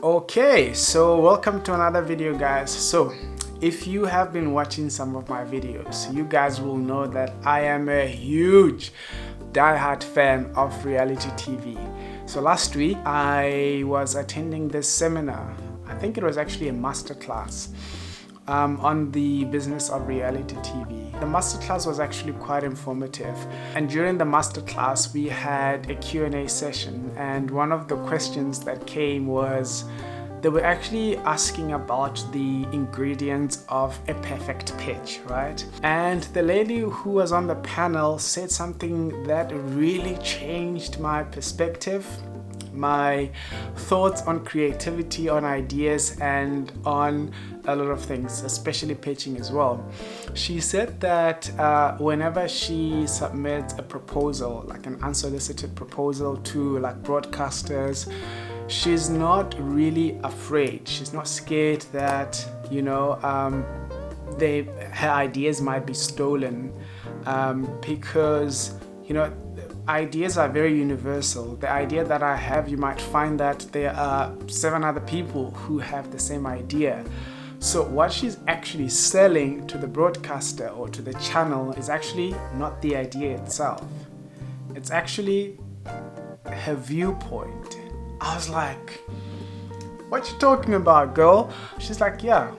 Okay, so welcome to another video, guys. So if you have been watching some of my videos, you guys will know that I am a huge diehard fan of reality TV. So last week I was attending this seminar. I think it was actually a masterclass on the business of reality TV. The masterclass was actually quite informative, and during the masterclass we had a Q&A session, and one of the questions that came was they were actually asking about the ingredients of a perfect pitch, right? And the lady who was on the panel said something that really changed my perspective, my thoughts on creativity, on ideas, and on a lot of things, especially pitching as well. She said that whenever she submits a proposal, like an unsolicited proposal to like broadcasters, she's not really afraid. She's not scared that, her ideas might be stolen, because, ideas are very universal. The idea that I have, you might find that there are 7 other people who have the same idea. So what she's actually selling to the broadcaster or to the channel is actually not the idea itself. It's actually her viewpoint. I was like, what you talking about, girl? She's like, yeah,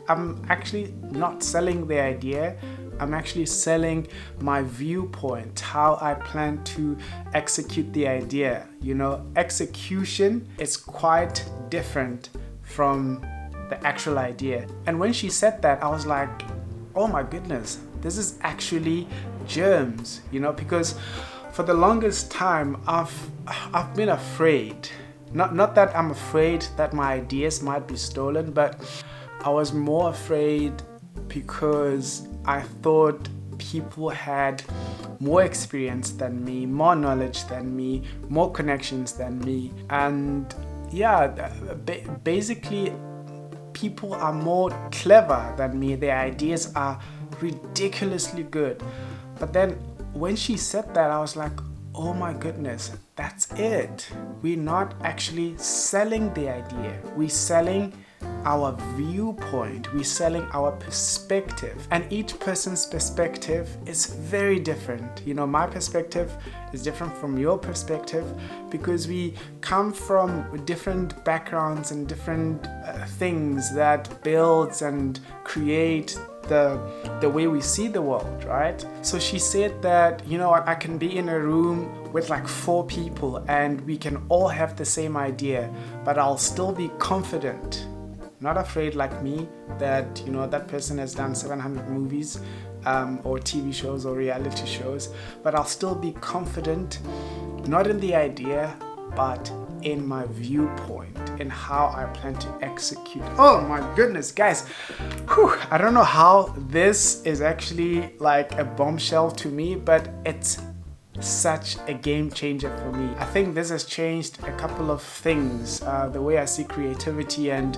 I'm actually not selling the idea. I'm actually selling my viewpoint, how I plan to execute the idea. Execution is quite different from the actual idea. And when she said that, I was like, oh my goodness, this is actually germs, because for the longest time I've been afraid. Not that I'm afraid that my ideas might be stolen, but I was more afraid because I thought people had more experience than me, more knowledge than me, more connections than me. And yeah, basically people are more clever than me. Their ideas are ridiculously good. But then when she said that, I was like, oh my goodness, that's it. We're not actually selling the idea. We're selling our viewpoint. We're selling our perspective. And each person's perspective is very different. My perspective is different from your perspective because we come from different backgrounds and different things that builds and create the way we see the world, right? So she said that, I can be in a room with like 4 people and we can all have the same idea, but I'll still be confident, not afraid like me that, that person has done 700 movies or TV shows or reality shows, but I'll still be confident, not in the idea, but in my viewpoint, in how I plan to execute. Oh my goodness, guys. Whew, I don't know how this is actually like a bombshell to me, but it's such a game changer for me. I think this has changed a couple of things, the way I see creativity and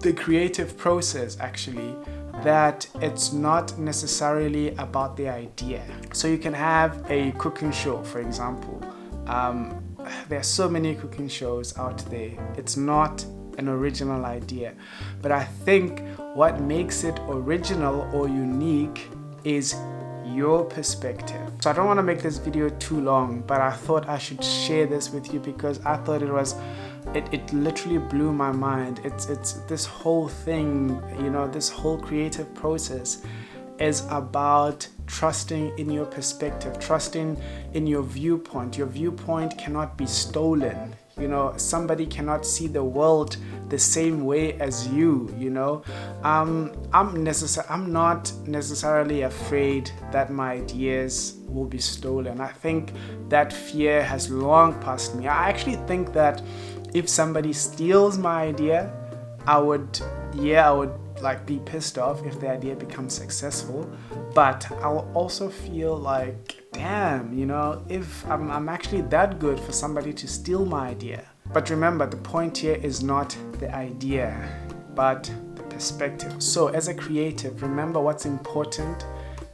the creative process, actually, that it's not necessarily about the idea. So you can have a cooking show, for example. There are so many cooking shows out there. It's not an original idea, but I think what makes it original or unique is your perspective. So I don't want to make this video too long, but I thought I should share this with you because I thought it literally blew my mind. It's this whole thing, this whole creative process is about trusting in your perspective, trusting in your viewpoint. Your viewpoint cannot be stolen. Somebody cannot see the world the same way as you. I'm not necessarily afraid that my ideas will be stolen. I think that fear has long passed me. I actually think that if somebody steals my idea, I would like be pissed off if the idea becomes successful, but I'll also feel like, damn, if I'm actually that good for somebody to steal my idea. But remember, the point here is not the idea, but the perspective. So as a creative, remember what's important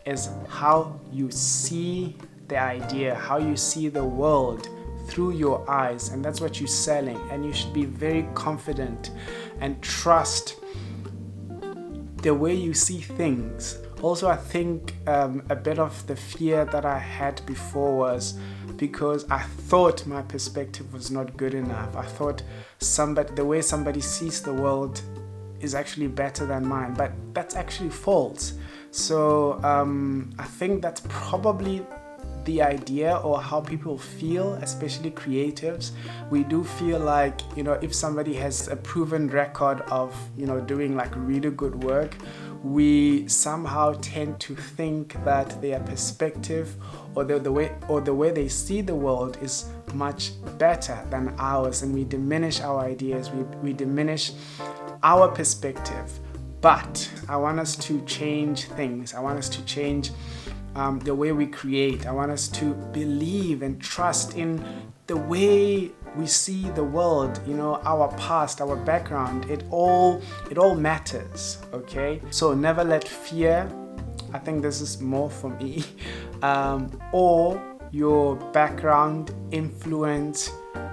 is how you see the idea, how you see the world through your eyes, and that's what you're selling. And you should be very confident and trust the way you see things. Also, I think a bit of the fear that I had before was because I thought my perspective was not good enough. I thought the way somebody sees the world is actually better than mine, but that's actually false. So I think that's probably the idea, or how people feel, especially creatives. We do feel like, if somebody has a proven record of, doing like really good work, we somehow tend to think that their perspective or the way they see the world is much better than ours, and we diminish our ideas, we diminish our perspective. But I want us to change things. I want us to change the way we create. I want us to believe and trust in the way we see the world, our past, our background. It all matters, okay? So never let fear, I think this is more for me, or your background influence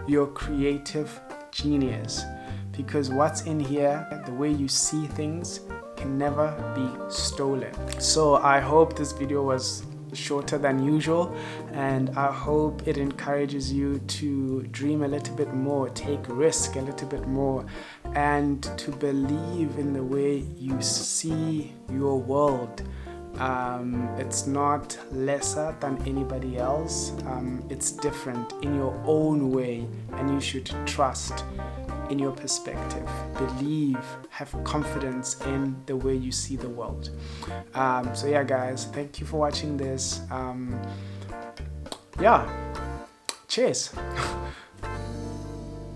your creative genius. Because what's in here, the way you see things, can never be stolen. So I hope this video was shorter than usual, and I hope it encourages you to dream a little bit more, take risk a little bit more, and to believe in the way you see your world. It's not lesser than anybody else. It's different in your own way, and you should trust in your perspective. Believe, have confidence in the way you see the world. So yeah, guys, thank you for watching this. Cheers.